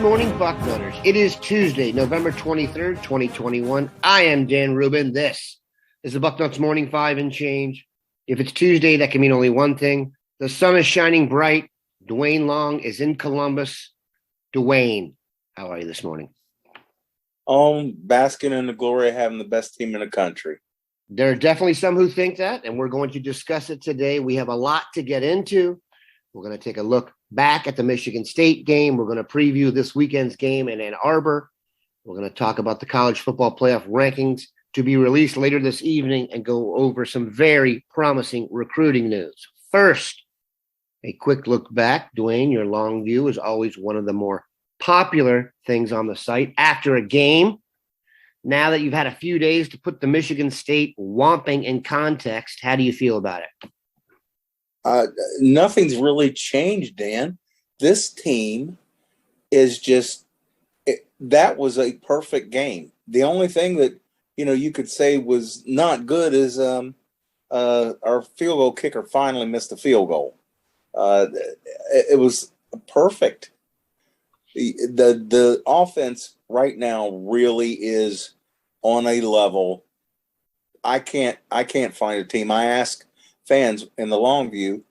morning, Bucknutters. It is Tuesday, November 23rd, 2021. I am Dan Rubin. This is the Bucknuts Morning 5 and change. If it's Tuesday, that can mean only one thing. The sun is shining bright. Duane Long is in Columbus. Duane, how are you this morning? Basking in the glory of having the best team in the country. There are definitely some who think that, and we're going to discuss it today. We have a lot to get into. We're going to take a look back at the Michigan State game. We're going to preview this weekend's game in Ann Arbor. We're going to talk about the college football playoff rankings to be released later this evening and go over some very promising recruiting news. First, a quick look back. Duane, your long view is always one of the more popular things on the site after a game. Now that you've had a few days to put the Michigan State whomping in context, how do you feel about it? Nothing's really changed, Dan. This team is that was a perfect game. The only thing that, you could say was not good is our field goal kicker finally missed a field goal. It was perfect. The offense right now really is on a level. I can't find a team. I ask fans in the long view,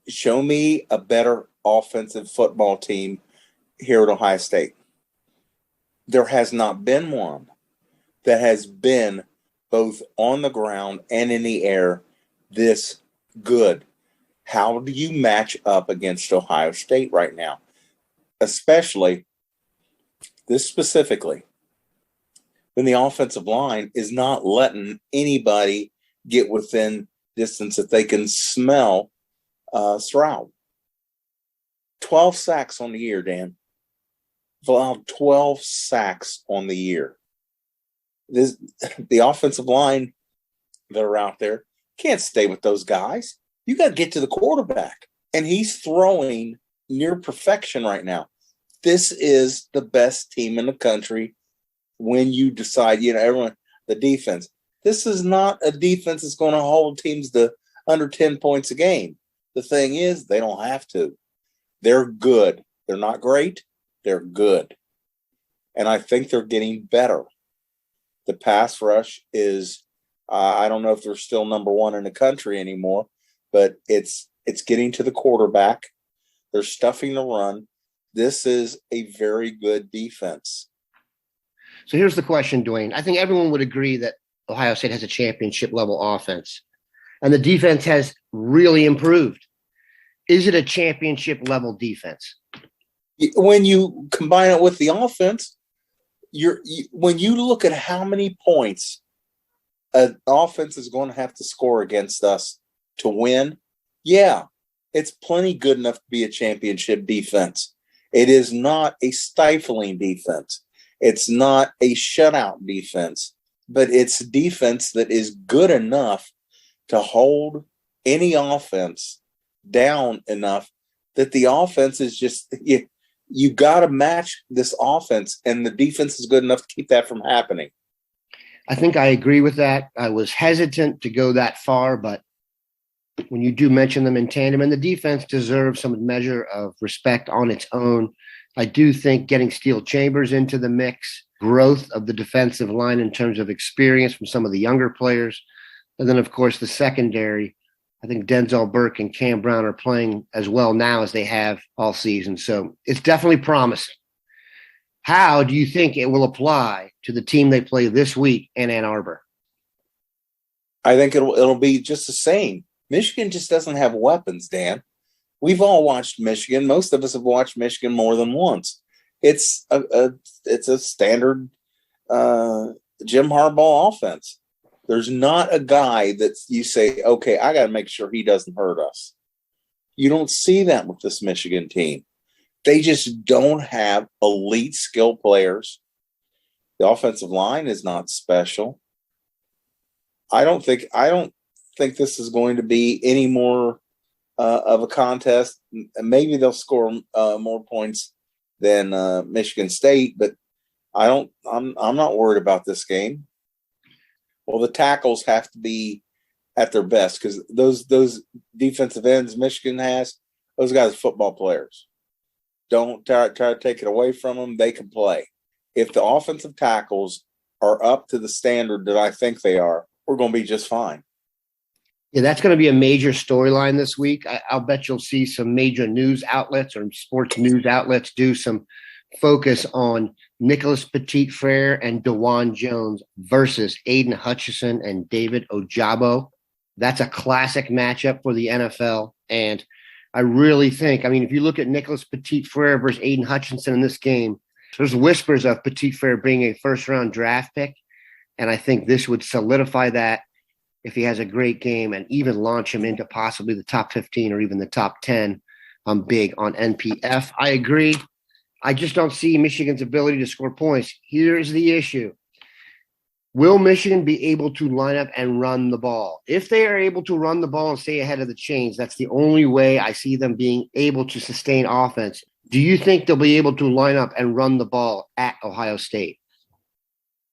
show me a better offensive football team here at Ohio State. There has not been one that has been both on the ground and in the air this good. How do you match up against Ohio State right now? Especially this specifically, when the offensive line is not letting anybody get within distance that they can smell Stroud. 12 sacks on the year, Dan. Allowed 12 sacks on the year. The offensive line that are out there can't stay with those guys. You got to get to the quarterback. And he's throwing near perfection right now. This is the best team in the country when you decide, everyone, the defense. This is not a defense that's going to hold teams to under 10 points a game. The thing is, they don't have to. They're good. They're not great. They're good. And I think they're getting better. The pass rush is, I don't know if they're still number one in the country anymore, but it's getting to the quarterback. They're stuffing the run. This is a very good defense. So here's the question, Duane. I think everyone would agree that Ohio State has a championship level offense, and the defense has really improved. Is it a championship level defense? When you combine it with the offense, when you look at how many points an offense is going to have to score against us to win, yeah, it's plenty good enough to be a championship defense. It is not a stifling defense. It's not a shutout defense. But it's defense that is good enough to hold any offense down enough that the offense is just you got to match this offense, and the defense is good enough to keep that from happening. I think I agree with that. I was hesitant to go that far, but when you do mention them in tandem, and the defense deserves some measure of respect on its own, I do think getting Steel Chambers into the mix, growth of the defensive line in terms of experience from some of the younger players. And then, of course, the secondary. I think Denzel Burke and Cam Brown are playing as well now as they have all season. So it's definitely promising. How do you think it will apply to the team they play this week in Ann Arbor? I think it'll be just the same. Michigan just doesn't have weapons, Dan. We've all watched Michigan. Most of us have watched Michigan more than once. It's a standard Jim Harbaugh offense. There's not a guy that you say, okay, I got to make sure he doesn't hurt us. You don't see that with this Michigan team. They just don't have elite skill players. The offensive line is not special. I don't think this is going to be any more of a contest. Maybe they'll score more points than Michigan State, but I'm not worried about this game. Well, the tackles have to be at their best because those defensive ends Michigan has, those guys are football players. don't try to take it away from them. They can play. If the offensive tackles are up to the standard that I think they are, we're going to be just fine. Yeah, that's going to be a major storyline this week. I'll bet you'll see some major news outlets or sports news outlets do some focus on Nicholas Petit-Frere and DeJuan Jones versus Aiden Hutchinson and David Ojabo. That's a classic matchup for the NFL. And I really think, I mean, if you look at Nicholas Petit-Frere versus Aiden Hutchinson in this game, there's whispers of Petit-Frere being a first-round draft pick. And I think this would solidify that if he has a great game and even launch him into possibly the top 15 or even the top 10. I'm big on NPF. I agree. I just don't see Michigan's ability to score points. Here's the issue. Will Michigan be able to line up and run the ball? If they are able to run the ball and stay ahead of the chains, that's the only way I see them being able to sustain offense. Do you think they'll be able to line up and run the ball at Ohio State?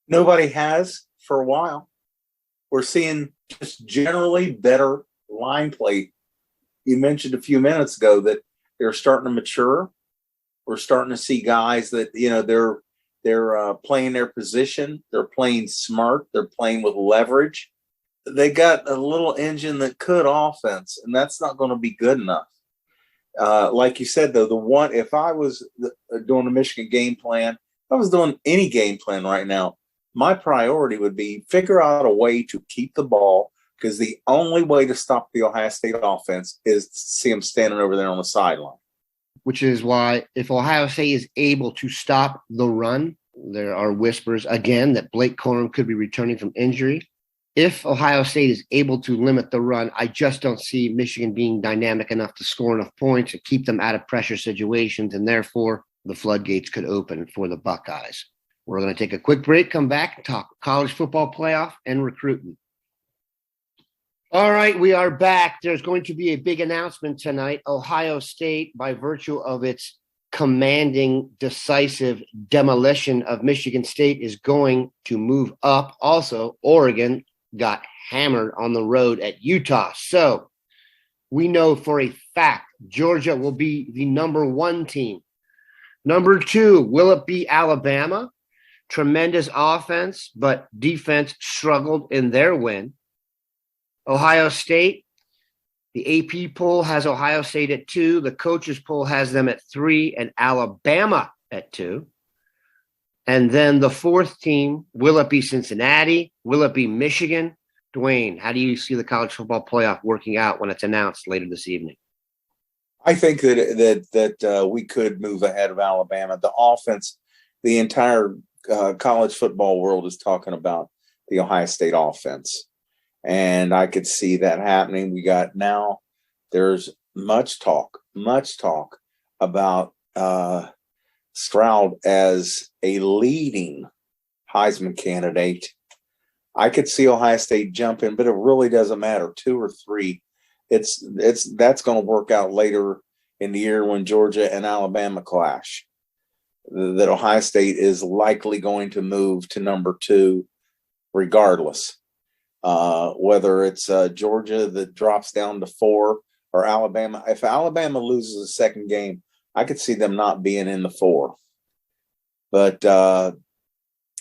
Nobody has for a while. We're seeing just generally better line play. You mentioned a few minutes ago that they're starting to mature. We're starting to see guys that, they're playing their position. They're playing smart. They're playing with leverage. They got a little engine that could offense, and that's not going to be good enough. Like you said, though, if I was doing a Michigan game plan, if I was doing any game plan right now, my priority would be figure out a way to keep the ball, because the only way to stop the Ohio State offense is to see them standing over there on the sideline. Which is why if Ohio State is able to stop the run, there are whispers again that Blake Corum could be returning from injury. If Ohio State is able to limit the run, I just don't see Michigan being dynamic enough to score enough points to keep them out of pressure situations, and therefore the floodgates could open for the Buckeyes. We're going to take a quick break, come back, and talk college football playoff and recruitment. All right, we are back. There's going to be a big announcement tonight. Ohio State, by virtue of its commanding, decisive demolition of Michigan State, is going to move up. Also, Oregon got hammered on the road at Utah. So we know for a fact Georgia will be the number 1 team. Number 2, will it be Alabama? Tremendous offense, but defense struggled in their win. Ohio State, the AP poll has Ohio State at 2. The coaches poll has them at 3 and Alabama at 2. And then the 4th team, will it be Cincinnati? Will it be Michigan? Duane, how do you see the college football playoff working out when it's announced later this evening? I think that we could move ahead of Alabama. The offense, the entire college football world is talking about the Ohio State offense. And I could see that happening. There's much talk about Stroud as a leading Heisman candidate. I could see Ohio State jumping, but it really doesn't matter, 2 or 3. That's going to work out later in the year when Georgia and Alabama clash. That Ohio State is likely going to move to number 2 regardless. Whether it's Georgia that drops down to 4 or Alabama. If Alabama loses a second game, I could see them not being in the 4. But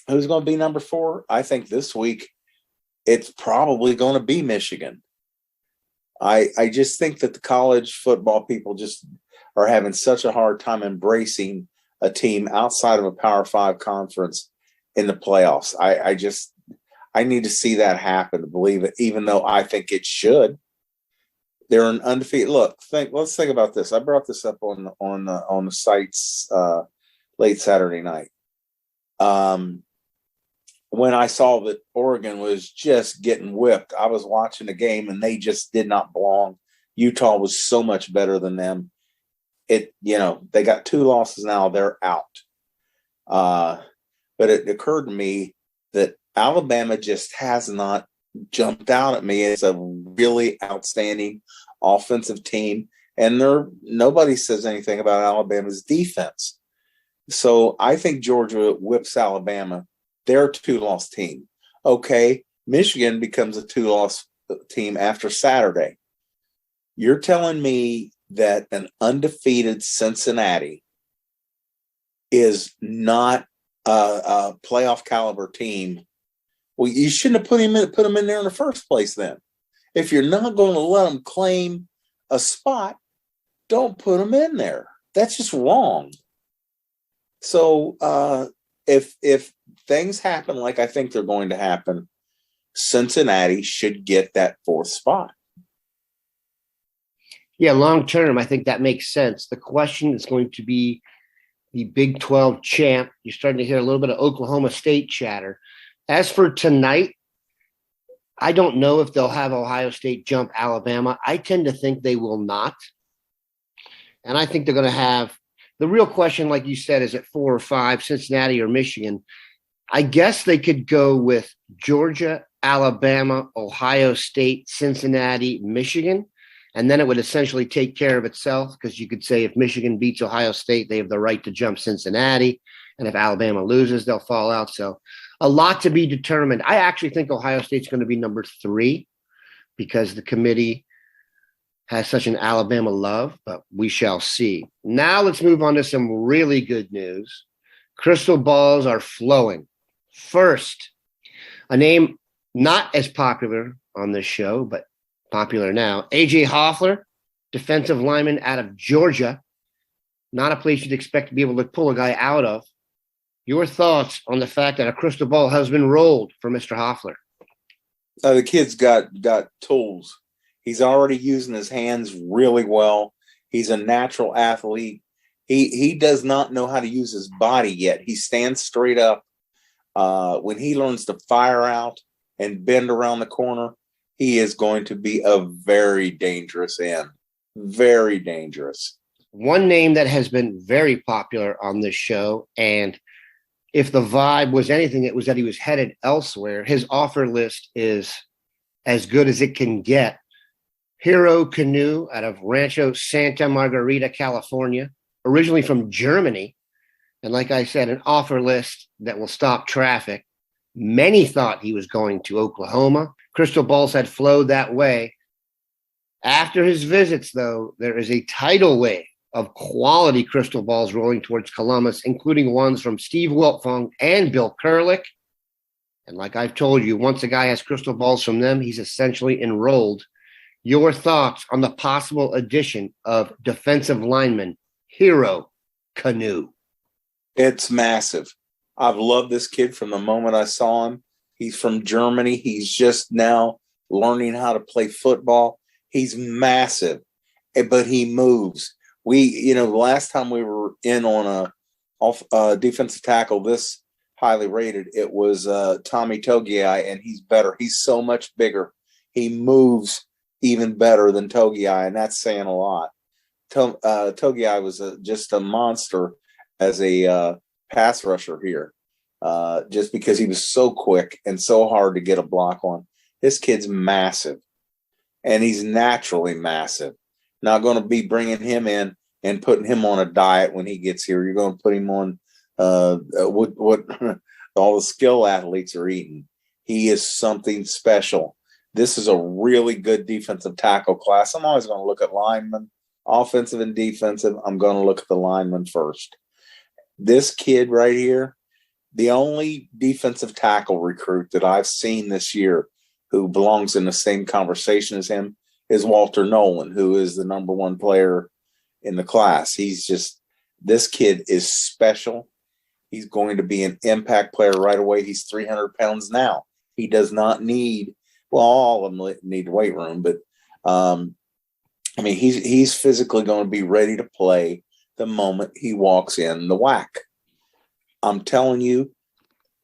who's going to be number 4? I think this week it's probably going to be Michigan. I just think that the college football people just are having such a hard time embracing a team outside of a Power 5 conference in the playoffs. I need to see that happen to believe it, even though I think it should. They're an undefeated. Look, let's think about this. I brought this up on the sites late Saturday night. When I saw that Oregon was just getting whipped, I was watching the game and they just did not belong. Utah was so much better than them. They got 2 losses now. They're out. But it occurred to me that Alabama just has not jumped out at me as a really outstanding offensive team. And nobody says anything about Alabama's defense. So I think Georgia whips Alabama. They're a 2-loss team. Okay, Michigan becomes a 2-loss team after Saturday. You're telling me that an undefeated Cincinnati is not a playoff caliber team, well, you shouldn't have put him in there in the first place then. If you're not going to let him claim a spot, don't put him in there. That's just wrong. So if things happen like I think they're going to happen, Cincinnati should get that fourth spot. Yeah, long term, I think that makes sense. The question is going to be the Big 12 champ. You're starting to hear a little bit of Oklahoma State chatter. As for tonight, I don't know if they'll have Ohio State jump Alabama. I tend to think they will not. And I think they're going to have the real question, like you said, is at 4 or 5, Cincinnati or Michigan. I guess they could go with Georgia, Alabama, Ohio State, Cincinnati, Michigan. And then it would essentially take care of itself, because you could say if Michigan beats Ohio State, they have the right to jump Cincinnati. And if Alabama loses, they'll fall out. So a lot to be determined. I actually think Ohio State's going to be number 3 because the committee has such an Alabama love, but we shall see. Now let's move on to some really good news. Crystal balls are flowing. First, a name not as popular on this show, but popular now. A.J. Hoffler, defensive lineman out of Georgia. Not a place you'd expect to be able to pull a guy out of. Your thoughts on the fact that a crystal ball has been rolled for Mr. Hoffler? The kid's got tools. He's already using his hands really well. He's a natural athlete. He does not know how to use his body yet. He stands straight up. When he learns to fire out and bend around the corner, he is going to be a very dangerous end. Very dangerous. One name that has been very popular on this show, and if the vibe was anything, it was that he was headed elsewhere. His offer list is as good as it can get. Hero Canoe out of Rancho Santa Margarita, California, originally from Germany. And like I said, an offer list that will stop traffic. Many thought he was going to Oklahoma. Crystal balls had flowed that way. After his visits, though, there is a tidal wave of quality crystal balls rolling towards Columbus, including ones from Steve Wiltfong and Bill Kurlick. And like I've told you, once a guy has crystal balls from them, he's essentially enrolled. Your thoughts on the possible addition of defensive lineman Hero Canoe? It's massive. I've loved this kid from the moment I saw him. He's from Germany. He's just now learning how to play football. He's massive, but he moves. The last time we were in on a defensive tackle this highly rated, it was Tommy Togiai, and he's better. He's so much bigger. He moves even better than Togiai, and that's saying a lot. Togiai was just a monster as a pass rusher here, just because he was so quick and so hard to get a block on. This kid's massive, and he's naturally massive. Not going to be bringing him in and putting him on a diet when he gets here. You're going to put him on what all the skill athletes are eating. He is something special. This is a really good defensive tackle class. I'm always going to look at linemen, offensive and defensive. I'm going to look at the linemen first. This kid right here, the only defensive tackle recruit that I've seen this year who belongs in the same conversation as him is Walter Nolan, who is the number 1 player in the class. This kid is special. He's going to be an impact player right away. He's 300 pounds now. He does not need, all of them need weight room, but he's physically going to be ready to play the moment he walks in the WAC. I'm telling you,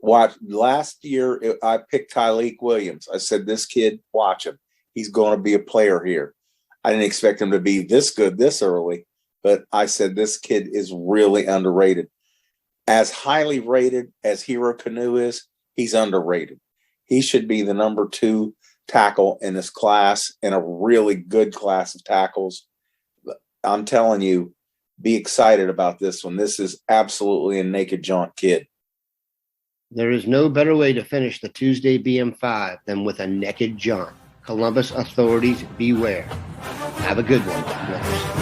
last year I picked Tyleek Williams. I said, this kid, watch him. He's going to be a player here. I didn't expect him to be this good this early, but I said this kid is really underrated. As highly rated as Hero Canoe is, he's underrated. He should be the number 2 tackle in this class, in a really good class of tackles. I'm telling you, be excited about this one. This is absolutely a naked jaunt kid. There is no better way to finish the Tuesday BM5 than with a naked jaunt. Columbus authorities, beware. Have a good one, Bucknuts.